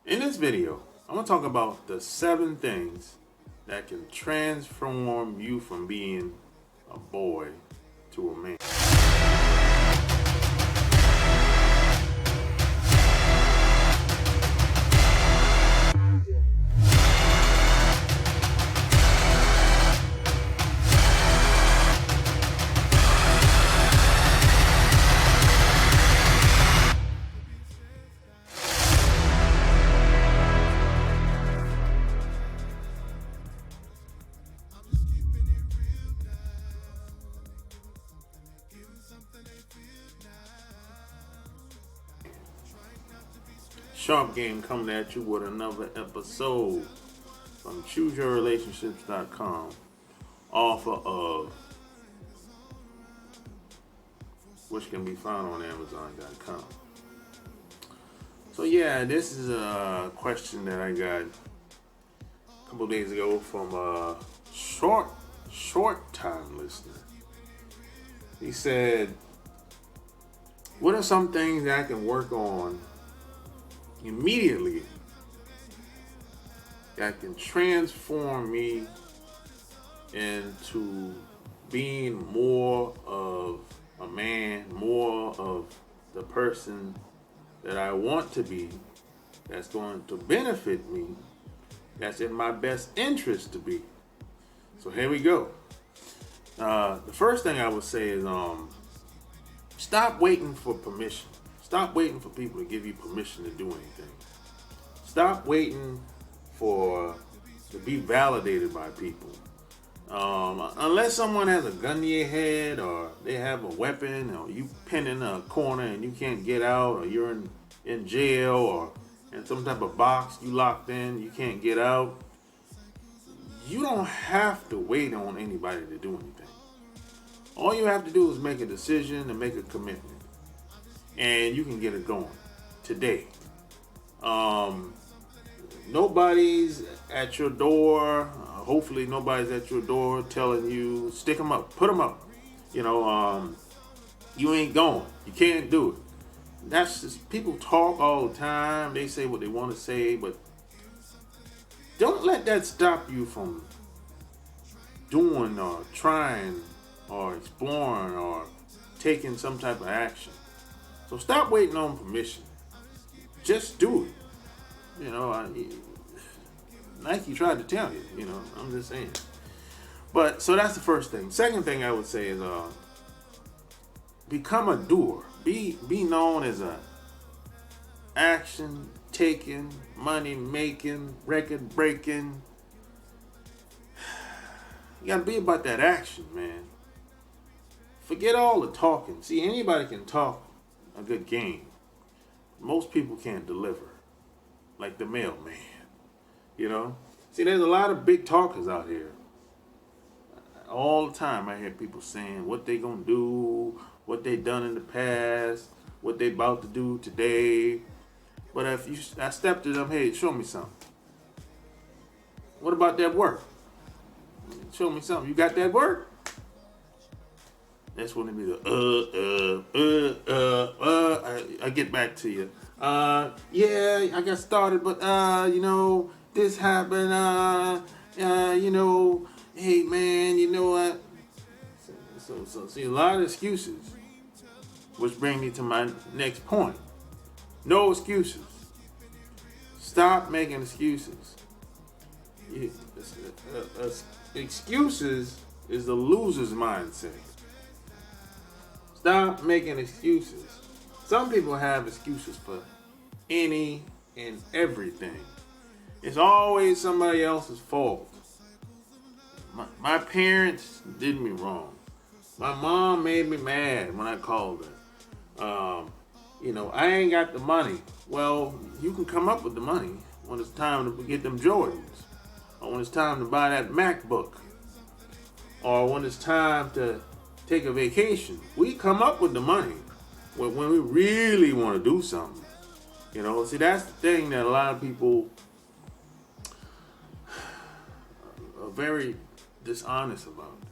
In this video, I'm going to talk about the 7 things that can transform you from being a boy to a man. Sharp Game coming at you with another episode from ChooseYourRelationships.com, author of which can be found on Amazon.com. So yeah, this is a question that I got a couple days ago from a short time listener. He said, "What are some things that I can work on immediately that can transform me into being more of a man, more of the person that I want to be, that's going to benefit me, that's in my best interest to be?" So here we go. The first thing I would say is stop waiting for permission. Stop waiting for people to give you permission to do anything. Stop waiting to be validated by people. Unless someone has a gun to your head, or they have a weapon, or you pinned in a corner and you can't get out, or you're in jail, or in some type of box, you locked in, you can't get out. You don't have to wait on anybody to do anything. All you have to do is make a decision and make a commitment, and you can get it going today. Nobody's at your door. Hopefully, nobody's at your door telling you stick them up, put them up. You ain't going. You can't do it. That's just, people talk all the time. They say what they want to say, but don't let that stop you from doing or trying or exploring or taking some type of action. So stop waiting on permission. Just do it. Nike tried to tell you, I'm just saying. But so that's the first thing. Second thing I would say is become a doer. Be known as a action taking, money making, record breaking. You gotta be about that action, man. Forget all the talking. See, anybody can talk a good game. Most people can't deliver, like the mailman. See, there's a lot of big talkers out here. All the time I hear people saying what they gonna do, what they done in the past, what they about to do today. But I step to them, hey, show me something. What about that work? Show me something. You got that work? That's when it be the I get back to you. Yeah, I got started, but this happened. Hey man, you know what? So see, a lot of excuses, which bring me to my next point. No excuses. Stop making excuses. Excuses is the loser's mindset. Stop making excuses. Some people have excuses for any and everything. It's always somebody else's fault. My parents did me wrong. My mom made me mad when I called her. I ain't got the money. Well, you can come up with the money when it's time to get them Jordans, or when it's time to buy that MacBook, or when it's time to take a vacation. We come up with the money when we really want to do something. See, that's the thing that a lot of people are very dishonest about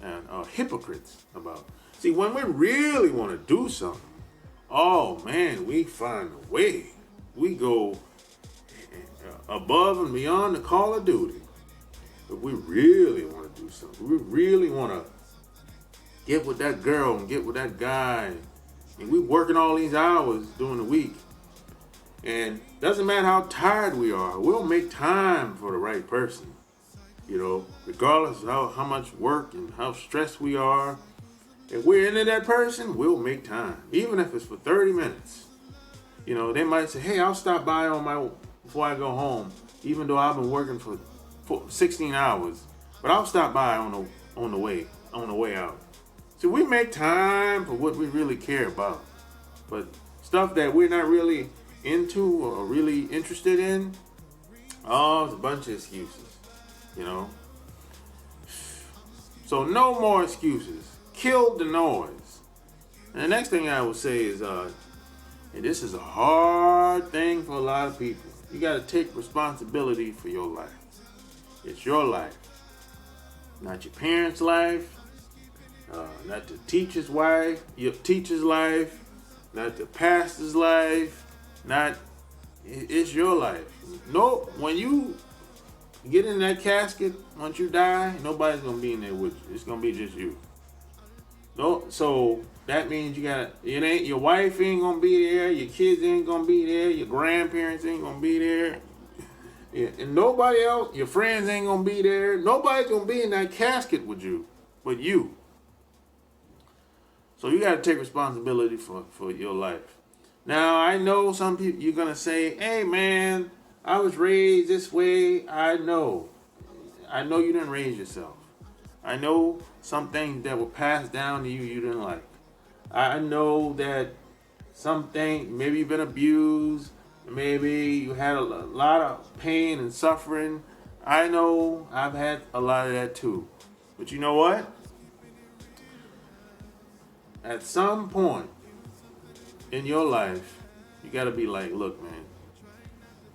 and are hypocrites about. See, when we really want to do something, oh man, we find a way. We go above and beyond the call of duty. If we really want to do something, we really want to get with that girl and get with that guy, and we working all these hours during the week, and doesn't matter how tired we are, we'll make time for the right person. Regardless of how much work and how stressed we are, if we're into that person, we'll make time, even if it's for 30 minutes. They might say, "Hey, I'll stop by before I go home, even though I've been working for 16 hours, but I'll stop by on the way out." So we make time for what we really care about, but stuff that we're not really into or really interested in, it's a bunch of excuses. So no more excuses. Kill the noise. And the next thing I would say is, and this is a hard thing for a lot of people. You got to take responsibility for your life. It's your life, not your parents' life, not the teacher's wife, your teacher's life, not the pastor's life. It's your life. No, when you get in that casket, once you die, nobody's gonna be in there with you. It's gonna be just you. No, so that means your wife ain't gonna be there, your kids ain't gonna be there, your grandparents ain't gonna be there, and nobody else, your friends ain't gonna be there. Nobody's gonna be in that casket with you, but you. So you gotta take responsibility for your life. Now, I know some people, you're gonna say, "Hey man, I was raised this way." I know you didn't raise yourself. I know some things that were passed down to you didn't like. I know that something, maybe you've been abused, maybe you had a lot of pain and suffering. I know I've had a lot of that too. But you know what? At some point in your life, you gotta be like, "Look, man,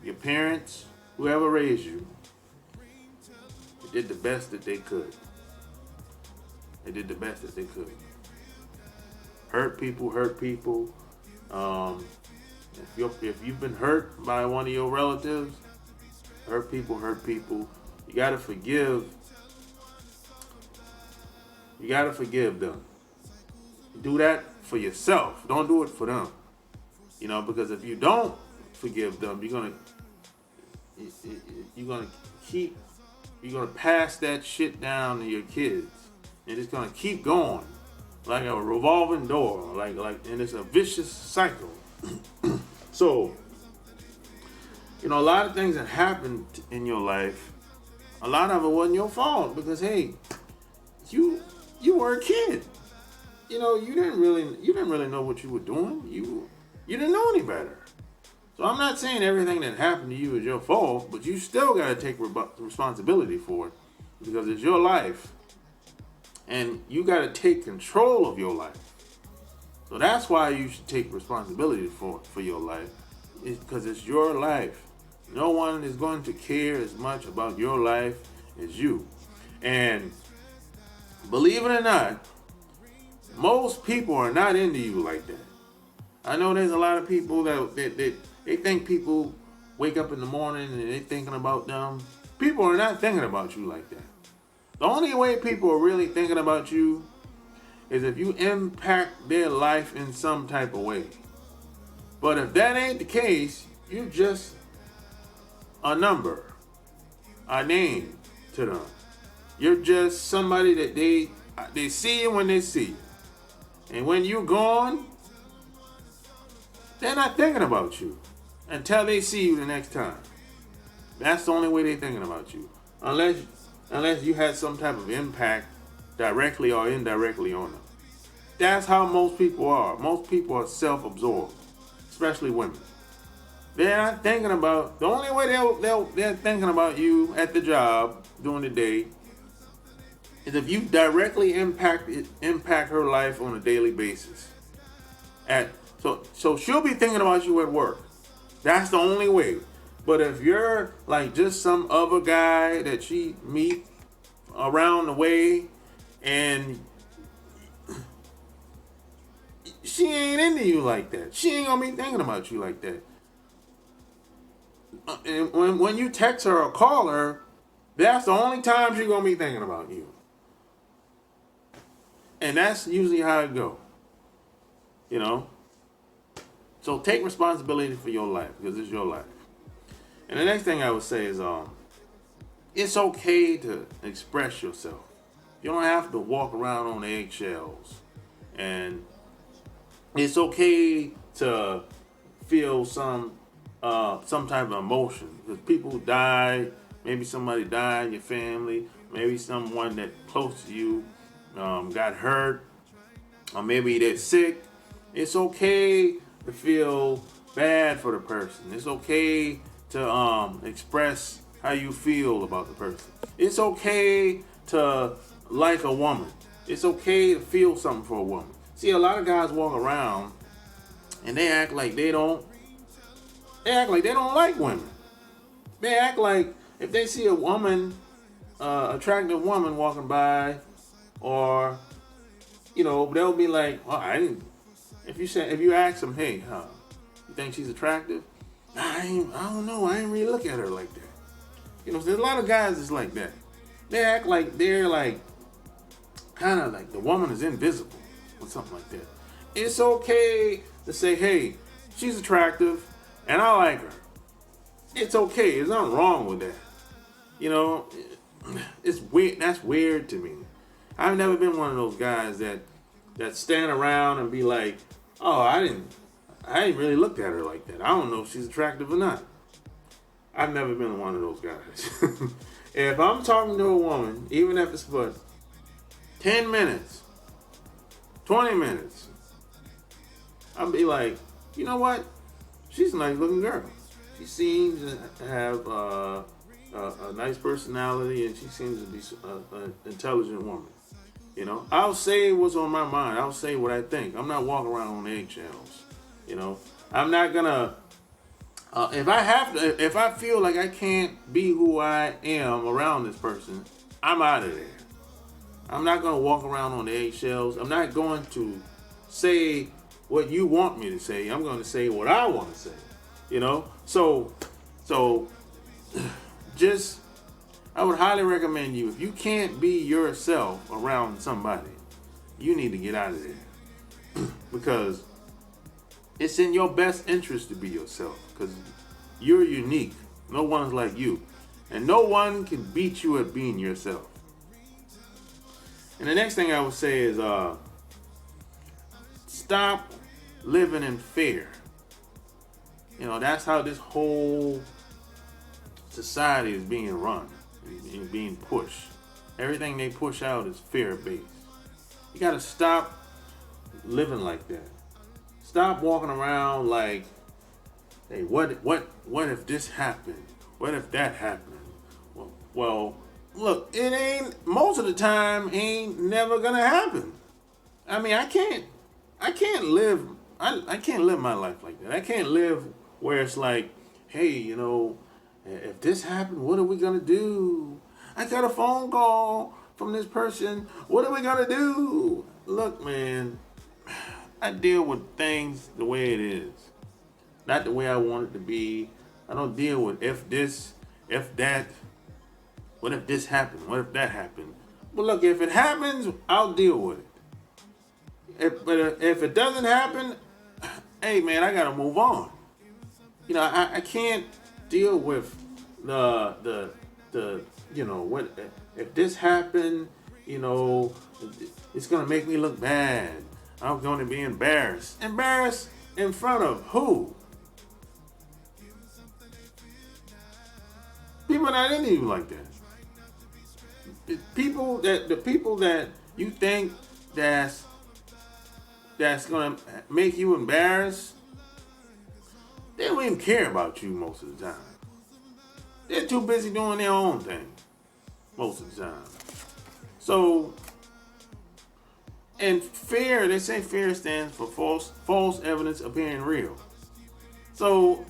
your parents, whoever raised you, they did the best that they could. They did the best that they could. Hurt people. If you've been hurt by one of your relatives, hurt people. You gotta forgive. You gotta forgive them. Do that for yourself. Don't do it for them. Because if you don't forgive them, you're gonna pass that shit down to your kids. And it's gonna keep going like a revolving door, and it's a vicious cycle. So, a lot of things that happened in your life, a lot of it wasn't your fault because, hey, you were a kid. You didn't really know what you were doing. You didn't know any better. So I'm not saying everything that happened to you is your fault, but you still gotta take responsibility for it because it's your life. And you got to take control of your life. So that's why you should take responsibility for your life. It's because it's your life. No one is going to care as much about your life as you. And believe it or not, most people are not into you like that. I know there's a lot of people that they think people wake up in the morning and they're thinking about them. People are not thinking about you like that. The only way people are really thinking about you is if you impact their life in some type of way. But if that ain't the case, you just a number, a name to them. You're just somebody that they see you when they see you. And when you're gone, they're not thinking about you until they see you the next time. That's the only way they're thinking about you. Unless you had some type of impact directly or indirectly on them. That's how most people are. Most people are self-absorbed, especially women. They're not thinking about, the only way they're thinking about you at the job during the day is if you directly impact her life on a daily basis. So she'll be thinking about you at work. That's the only way. But if you're like just some other guy that she meet around the way and she ain't into you like that, she ain't gonna be thinking about you like that. And when you text her or call her, that's the only time she's gonna be thinking about you. And that's usually how it goes. You know? So take responsibility for your life, because it's your life. And the next thing I would say is it's okay to express yourself. You don't have to walk around on eggshells. And it's okay to feel some type of emotion. Because people die, maybe somebody died in your family, maybe someone that close to you got hurt, or maybe they're sick. It's okay to feel bad for the person. It's okay to express how you feel about the person. It's okay to like a woman. It's okay to feel something for a woman. See, a lot of guys walk around and they act like they don't like women. They act like if they see a woman, attractive woman walking by, or they'll be like, well, I didn't. If you ask them, hey, you think she's attractive? I don't know. I ain't really look at her like that. There's a lot of guys that's like that. They act like they're like, kind of like the woman is invisible or something like that. It's okay to say, hey, she's attractive and I like her. It's okay. There's nothing wrong with that. It's weird. That's weird to me. I've never been one of those guys that stand around and be like, oh, I didn't really look at her like that. I don't know if she's attractive or not. I've never been one of those guys. If I'm talking to a woman, even if it's for 10 minutes, 20 minutes, I'll be like, you know what? She's a nice looking girl. She seems to have a nice personality, and she seems to be an intelligent woman. I'll say what's on my mind. I'll say what I think. I'm not walking around on eggshells. I'm not gonna. If I feel like I can't be who I am around this person, I'm out of there. I'm not gonna walk around on the eggshells. I'm not going to say what you want me to say. I'm going to say what I want to say. So just. I would highly recommend you, if you can't be yourself around somebody, you need to get out of there. Because it's in your best interest to be yourself. Because you're unique. No one's like you. And no one can beat you at being yourself. And the next thing I would say is stop living in fear. That's how this whole society is being run. And being pushed. Everything they push out is fear-based. You gotta stop living like that. Stop walking around like, hey, what if this happened? What if that happened? Well, look, it ain't, most of the time ain't never gonna happen. I mean, I can't live my life like that. I can't live where it's like, hey, if this happened, what are we gonna do? I got a phone call from this person. What are we gonna do? Look, man, I deal with things the way it is, not the way I want it to be. I don't deal with if this, if that. What if this happened? What if that happened? But look, if it happens, I'll deal with it. If it doesn't happen, hey, man, I gotta move on. I can't deal with the what if this happened, it's gonna make me look bad. I'm gonna be embarrassed. Embarrassed in front of who? People not into you like that. The people that you think that's gonna make you embarrassed, they don't even care about you most of the time. They're too busy doing their own thing most of the time. So, and fear, they say fear stands for false evidence appearing real. So,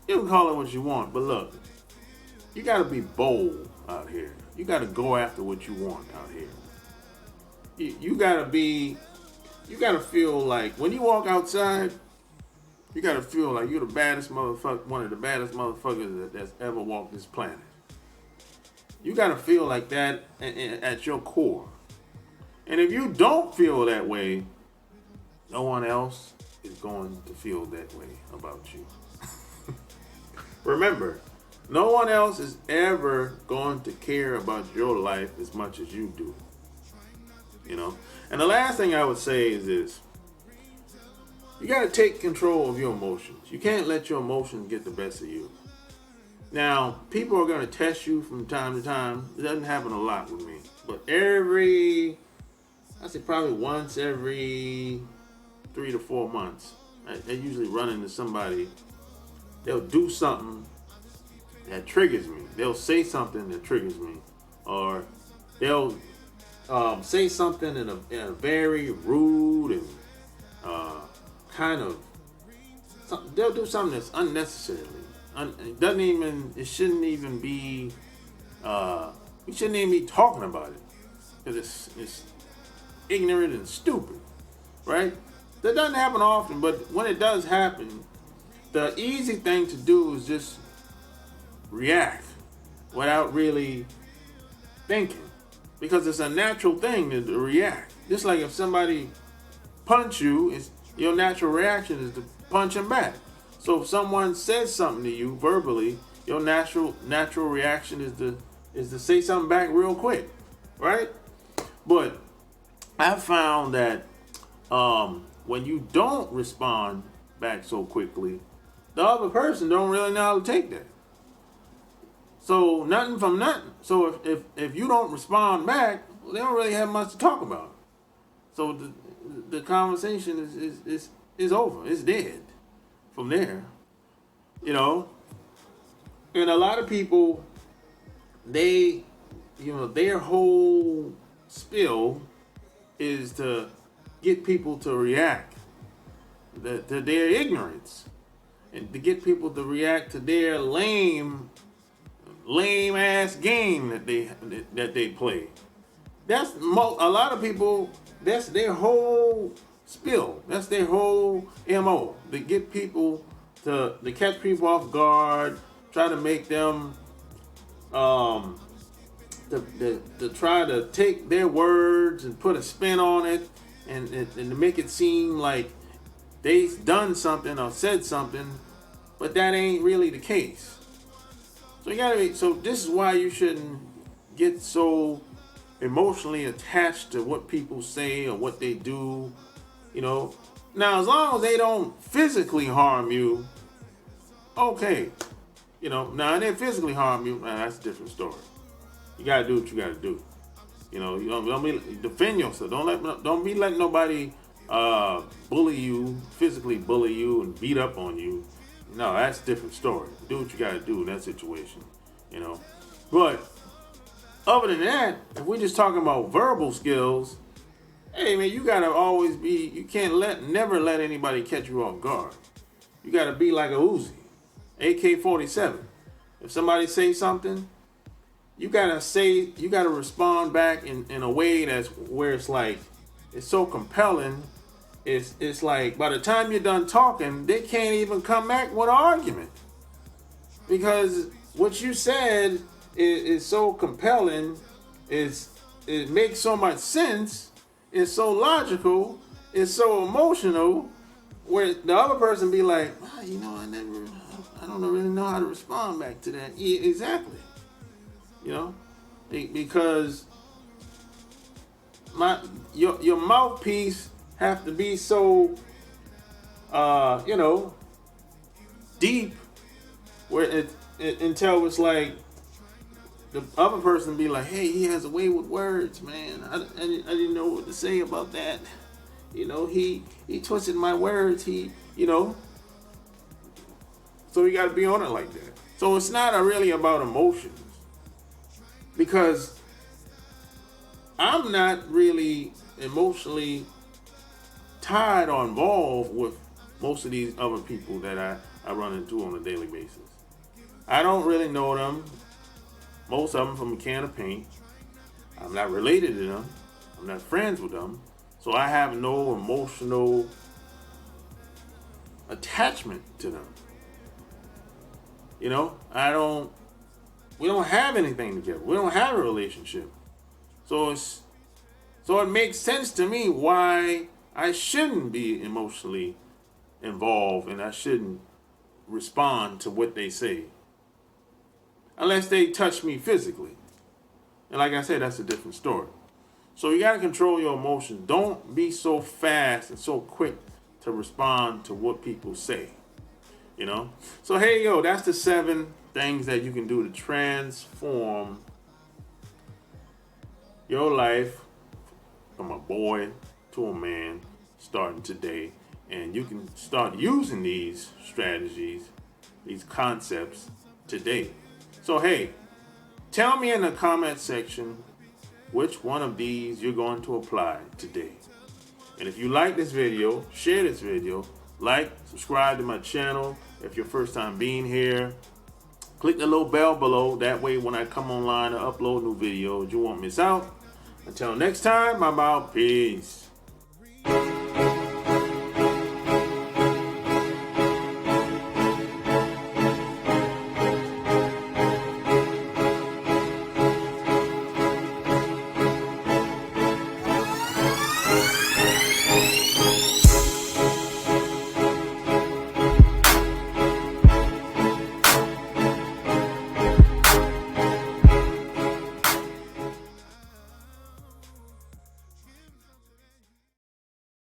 you can call it what you want, but look, you gotta be bold out here. You gotta go after what you want out here. You gotta feel like when you walk outside, You gotta feel like you're the baddest motherfucker, one of the baddest motherfuckers that's ever walked this planet. You gotta feel like that at your core. And if you don't feel that way, no one else is going to feel that way about you. Remember, no one else is ever going to care about your life as much as you do. You know? And the last thing I would say is this. You got to take control of your emotions. You can't let your emotions get the best of you. Now, people are going to test you from time to time. It doesn't happen a lot with me. But I say probably once every 3 to 4 months, I usually run into somebody. They'll do something that triggers me. They'll say something that triggers me. Or they'll say something in a very rude and they'll do something that's unnecessarily. It shouldn't even be, we shouldn't even be talking about it. Because it's ignorant and stupid, right? That doesn't happen often, but when it does happen, the easy thing to do is just react without really thinking. Because it's a natural thing to react. Just like if somebody punch you, your natural reaction is to punch him back. So if someone says something to you verbally, your natural reaction is to say something back real quick, right? But I found that when you don't respond back so quickly, the other person don't really know how to take that. So nothing from nothing. So if you don't respond back, they don't really have much to talk about. So the conversation is over. It's dead from there. You know? And a lot of people, their whole spill is to get people to react to their ignorance. And to get people to react to their lame ass game that they play. That's a lot of people. That's their whole spill. That's their whole MO. They get people to catch people off guard, try to make them to try to take their words and put a spin on it, and to make it seem like they've done something or said something, but that ain't really the case. So this is why you shouldn't get so emotionally attached to what people say or what they do, you know. Now, as long as they don't physically harm you, okay. You know, now they physically harm you, that's a different story. You gotta do what you gotta do. You know, defend yourself. Don't be letting nobody physically bully you and beat up on you. No, that's a different story. Do what you gotta do in that situation, you know. But other than that, if we're just talking about verbal skills, hey man, you gotta always be. You can't never let anybody catch you off guard. You gotta be like a Uzi, AK-47. If somebody says something, you gotta respond back in a way that's where it's like, it's so compelling. It's like by the time you're done talking, they can't even come back with an argument, because what you said is so compelling. It makes so much sense. It's so logical. It's so emotional. Where the other person be like, I don't really know how to respond back to that. Yeah, exactly. You know, because your mouthpiece have to be so deep, where until it's like the other person be like, hey, he has a way with words, man. I didn't know what to say about that. You know, he twisted my words. So you got to be on it like that. So it's not really about emotions, because I'm not really emotionally tied or involved with most of these other people that I run into on a daily basis. I don't really know them. Most of them from a can of paint. I'm not related to them. I'm not friends with them. So I have no emotional attachment to them. You know, we don't have anything together. We don't have a relationship. So it makes sense to me why I shouldn't be emotionally involved and I shouldn't respond to what they say. Unless they touch me physically. And like I said, that's a different story. So you got to control your emotions. Don't be so fast and so quick to respond to what people say. You know? So hey, yo, that's the 7 things that you can do to transform your life from a boy to a man starting today. And you can start using these strategies, these concepts today. So hey, tell me in the comment section which one of these you're going to apply today. And if you like this video, share this video, like, subscribe to my channel. If you're first time being here, click the little bell below. That way when I come online and upload new videos, you won't miss out. Until next time, I'm out. Peace.